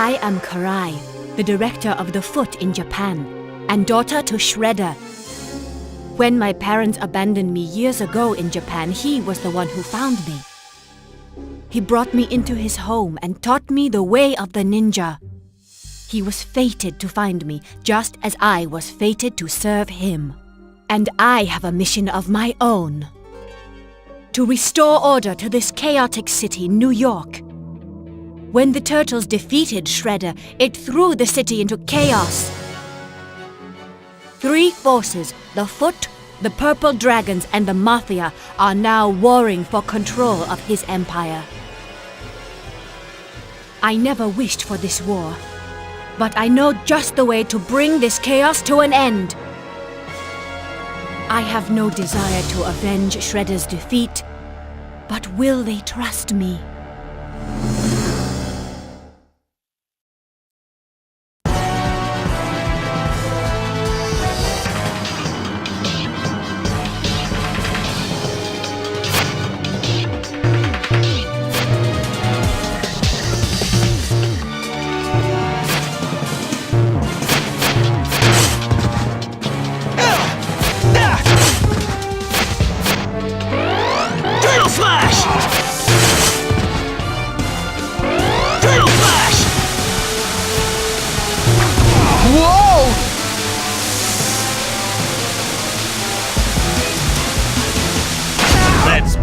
I am Karai, the director of the Foot in Japan, and daughter to Shredder. When my parents abandoned me years ago in Japan, he was the one who found me. He brought me into his home and taught me the way of the ninja. He was fated to find me, just as I was fated to serve him. And I have a mission of my own. To restore order to this chaotic city, New York. When the Turtles defeated Shredder, it threw the city into chaos. 3 forces, the Foot, the Purple Dragons, and the Mafia, are now warring for control of his empire. I never wished for this war, but I know just the way to bring this chaos to an end. I have no desire to avenge Shredder's defeat, but will they trust me?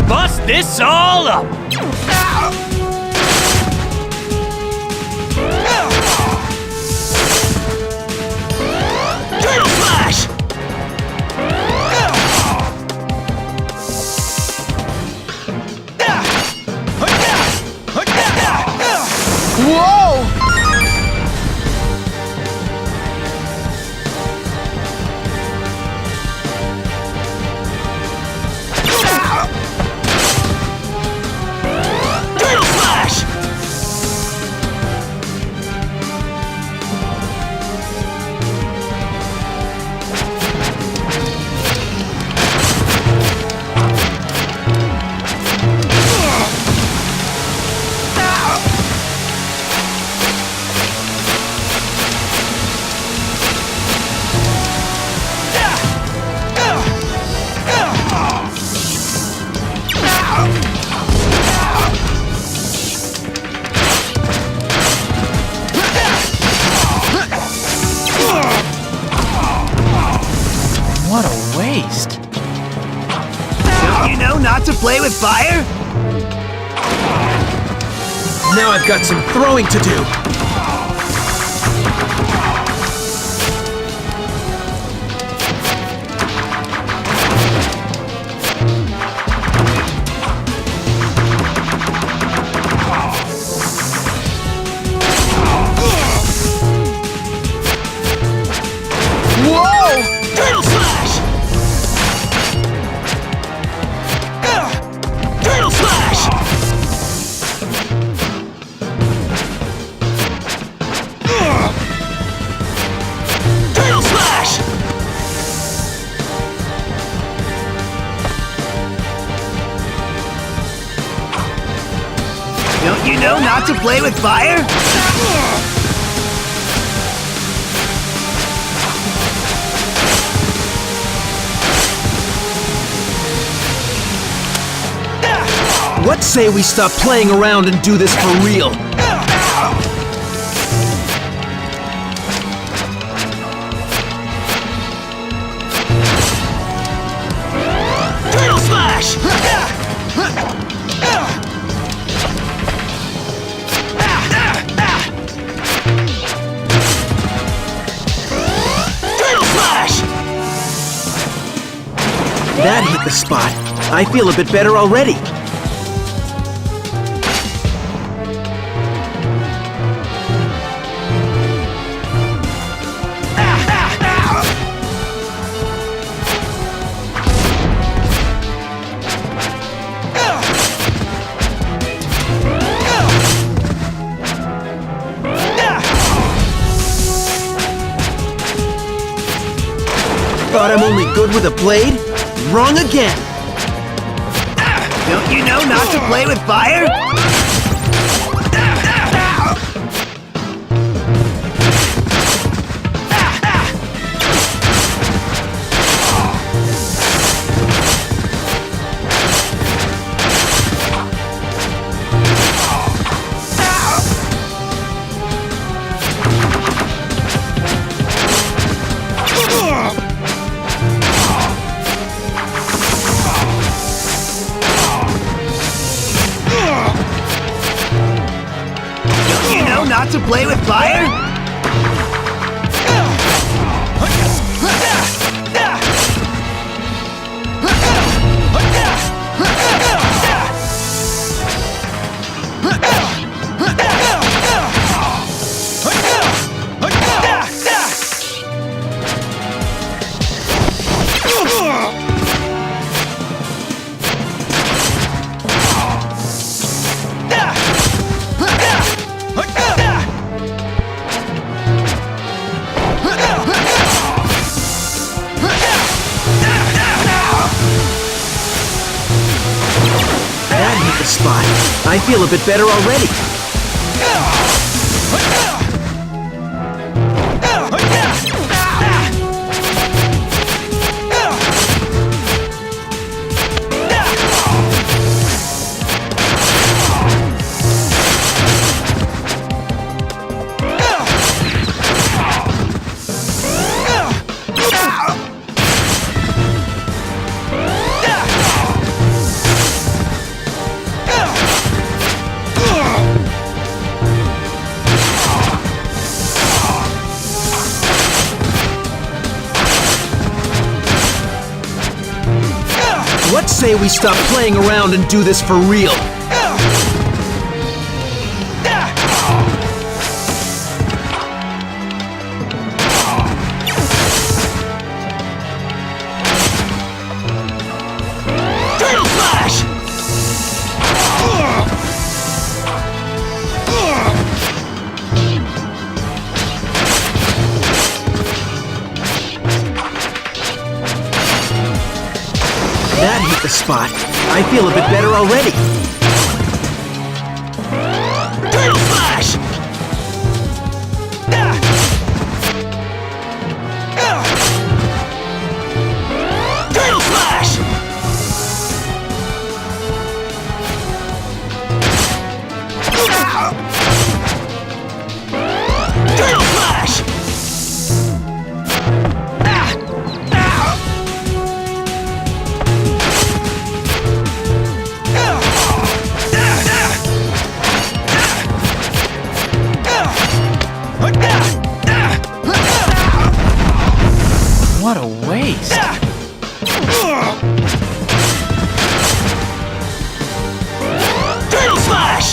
Bust this all up! Turtle Smash! Whoa! What a waste! Don't you know not to play with fire? Now I've got some throwing to do. Turtle Slash! Turtle Slash! Turtle Slash! Don't you know not to play with fire? What say we stop playing around and do this for real? Turtle Slash! Turtle Slash! That hit the spot. I feel a bit better already. Thought I'm only good with a blade? Wrong again! Don't you know not to play with fire? know not to play with fire? That hit the spot. I feel a bit better already. What say we stop playing around and do this for real? Turtle Flash! That hit the spot. I feel a bit better already. Turtle Flash! Turtle Flash! Turtle Flash! What a waste! Turtle Smash!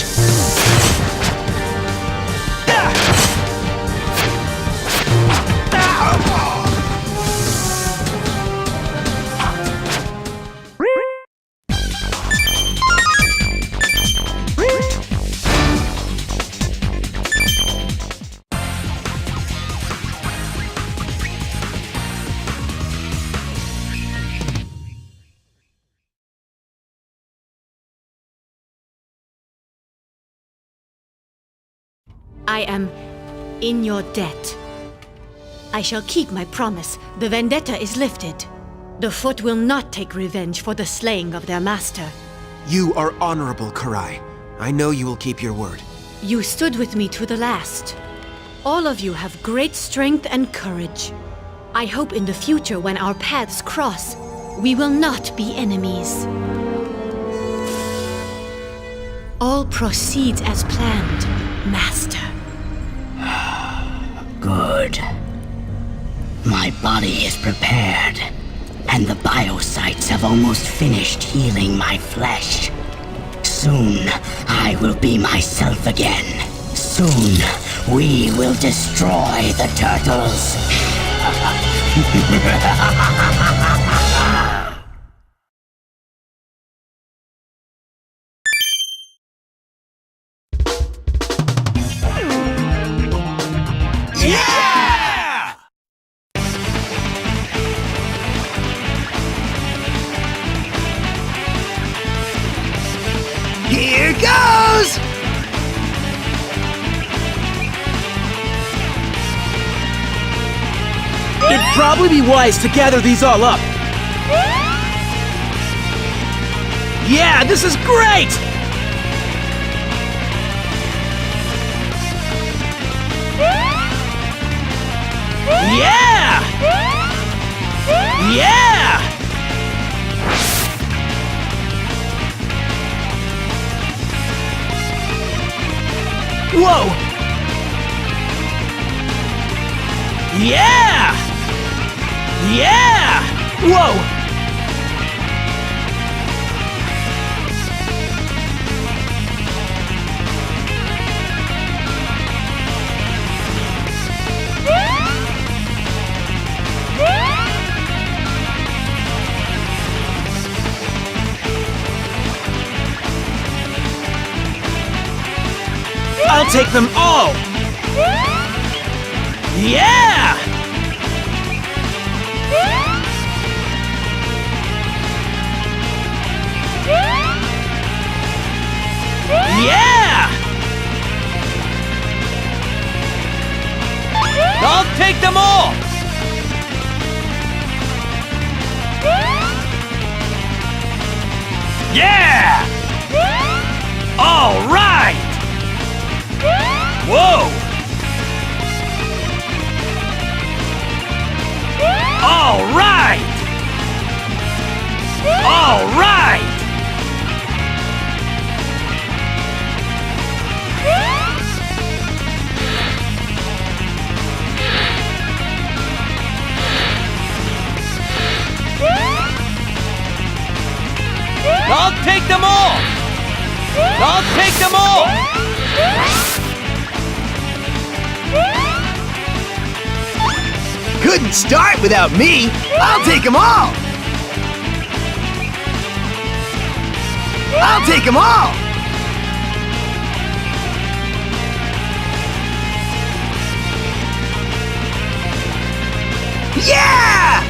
I am in your debt. I shall keep my promise. The vendetta is lifted. The Foot will not take revenge for the slaying of their master. You are honorable, Karai. I know you will keep your word. You stood with me to the last. All of you have great strength and courage. I hope in the future when our paths cross, we will not be enemies. All proceeds as planned, Master. Good. My body is prepared, and the biocytes have almost finished healing my flesh. Soon, I will be myself again. Soon, we will destroy the turtles. Yeah! Here goes! It'd probably be wise to gather these all up. Yeah, this is great! Yeah! Yeah! Whoa! Yeah! Yeah! Whoa! I'll take them all! Yeah! Yeah! I'll take them all! Yeah! All right! Whoa! All right! All right! I'll take them all! I'll take them all! Couldn't start without me. I'll take them all. I'll take them all. Yeah!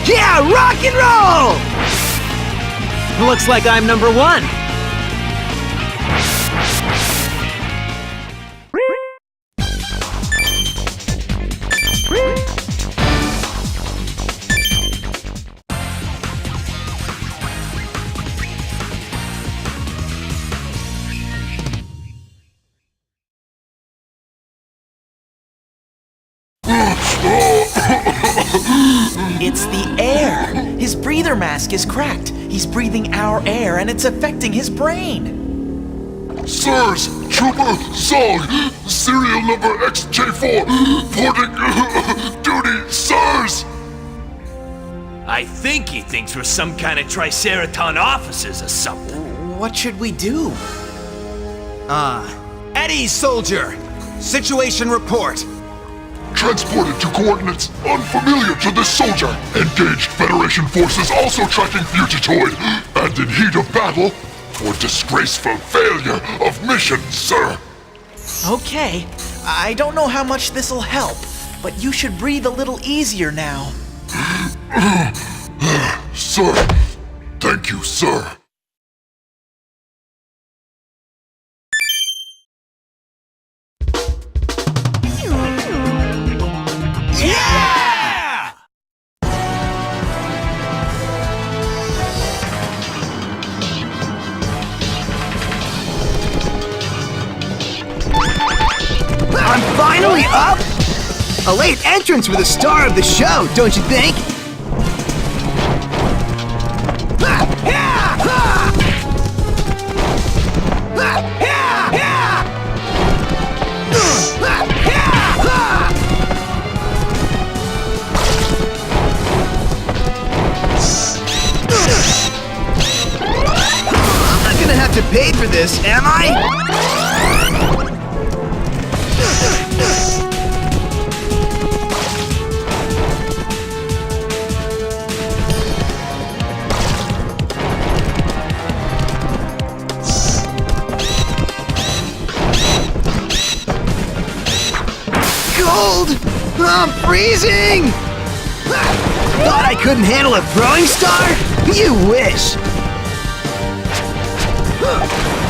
Yeah, rock and roll! Looks like I'm number one. It's the air! His breather mask is cracked. He's breathing our air and it's affecting his brain. Sirs, Trooper Zog, serial number XJ4, porting duty, sirs! I think he thinks we're some kind of Triceraton officers or something. What should we do? Eddie, soldier! Situation report. Transported to coordinates unfamiliar to this soldier. Engaged Federation forces also tracking Fugitoid. And in heat of battle, for disgraceful failure of mission, sir. Okay, I don't know how much this'll help, but you should breathe a little easier now. Sir, thank you, sir. Yeah! I'm finally up! A late entrance for the star of the show, don't you think? I'm not gonna have to pay for this, am I? Cold! I'm freezing! Thought I couldn't handle a throwing star? You wish!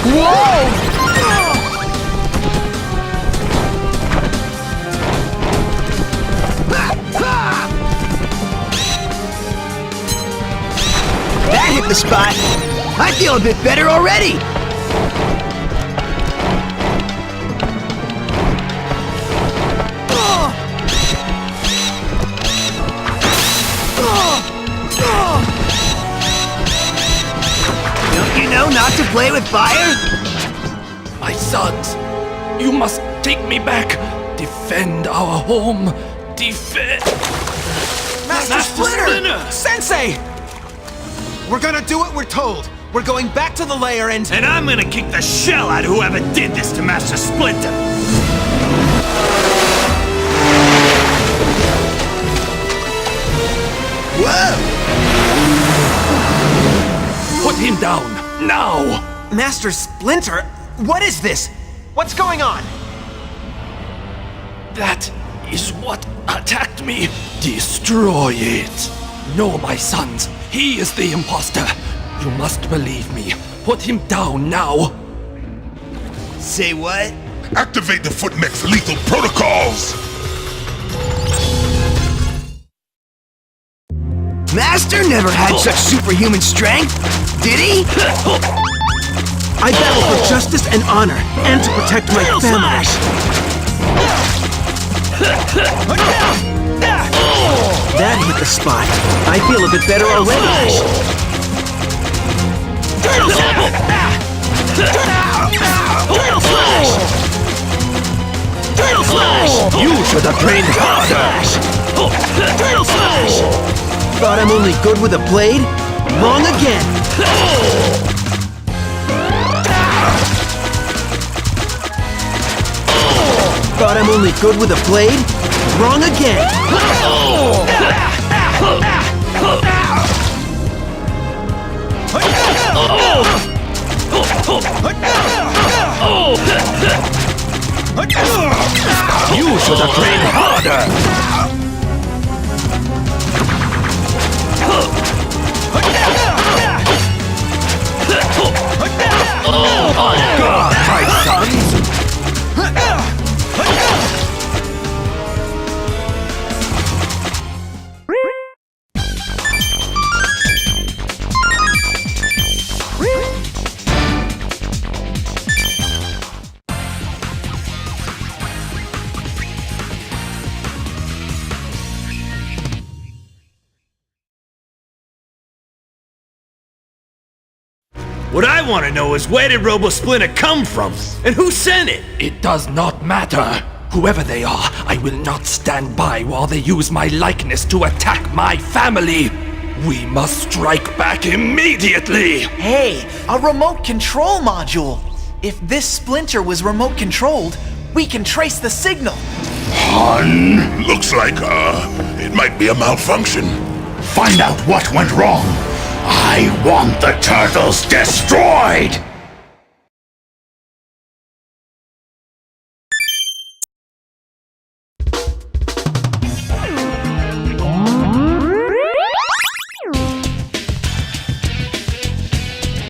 Whoa! That hit the spot! I feel a bit better already! know not to play with fire? My sons, you must take me back. Defend our home. Defend. Master Splinter! Sensei! We're gonna do what we're told. We're going back to the lair and... And I'm gonna kick the shell out of whoever did this to Master Splinter! Whoa! Put him down, now! Master Splinter? What is this? What's going on? That is what attacked me. Destroy it. No, my sons, he is the imposter. You must believe me. Put him down now. Say what? Activate the Footmech's lethal protocols! Master never had such superhuman strength, did he? I battle for justice and honor, and to protect my family. That hit the spot. I feel a bit better already. Turtle Slash! Turtle Slash! Turtle Slash! You should have trained harder. Turtle Slash! Thought I'm only good with a blade? Wrong again. Thought I'm only good with a blade? Wrong again. You should have trained harder! On guard, my sons! What I want to know is where did Robo Splinter come from? And who sent it? It does not matter. Whoever they are, I will not stand by while they use my likeness to attack my family. We must strike back immediately. Hey, a remote control module! If this splinter was remote controlled, we can trace the signal. Hun, looks like, it might be a malfunction. Find out what went wrong. I want the turtles destroyed!